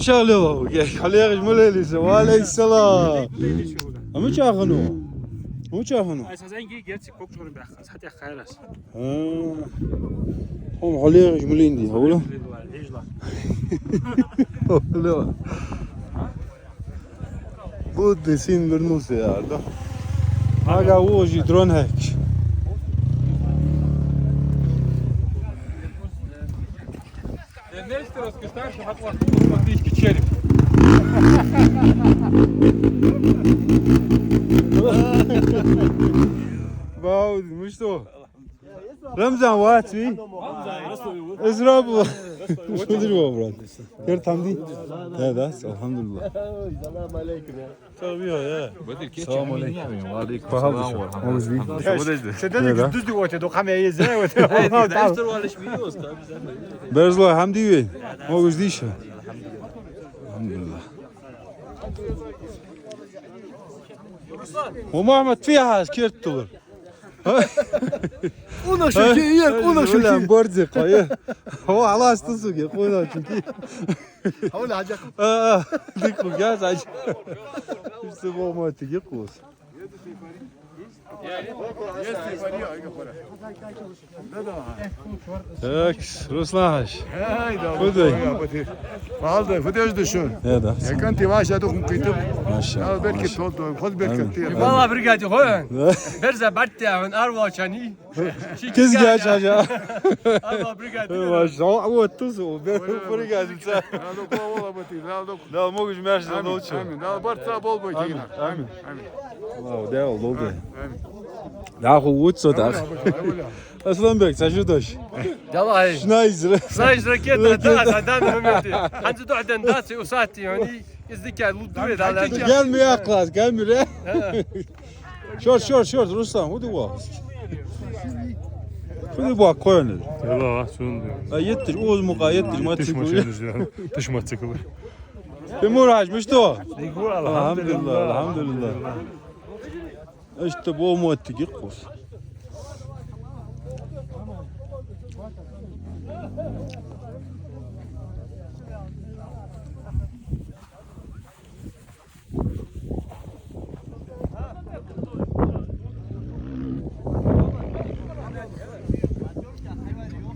شغله خليه يجمل لي وعليه السلام مو شاخنو مو شاخنو اساسا gerçi kokluyorum ben hadi khayras هم خليه يجملين دي هولا هولا بود سين برنوس يا ده هاga وجي درون هيك Neyse rozkışlar şu hak var. Bak hiç geçelim. باود مش تو رمزان واتي ازرب شو تدري براد كير تمدي هذا الحمد لله السلام عليكم يا tabii ya السلام عليكم وعليكم السلام ورحمة الله. سددك دوز دوت دو خمية يزاوت برزلا حمدي وين ما وجديش الحمد لله ومحمد فيها كيرت تور Ona şu şey yer, ona şu ولا şey. مبرزق هو خلاص تسوق يقولون شكي Havle hacak. ديكو جاز عج يسموه ما تجيقوس اكس رسلاش خذي Aldı, fıdöz düşün. هذا Kanti vaşa dokun kıytıp. ما شاء Ya الله belki toldu, kod belki kıytıp. Valla bir gece koyun. Berze battı ya arva çani. كز جاش حاجه Arva bir gece. ما شاء الله هو التوسو فرقاز بتاع Aldı kovala batı, aldı. لا مو مش ماشي نوتشو Amin. Al barta bol bakayım. Amin. Amin. واو ده والله Amin. ده اخو واتسو ده اصلا بك تشدش Yalla شنايزر Sayış raketa da adam Mehmet'i. Hangi doğadan da usati yani izdika ludu da. gelmiyor aklas gelmiyor şort Ruslan hadi bak hadi bak koyun Yalla şunu diyor. yettir oğuz muka yettir Dış maçı maçınız yani. Dış maç çıkılır. Muraj مشتو Yıkıl الحمد لله الحمد لله işte bu muhattı yıkos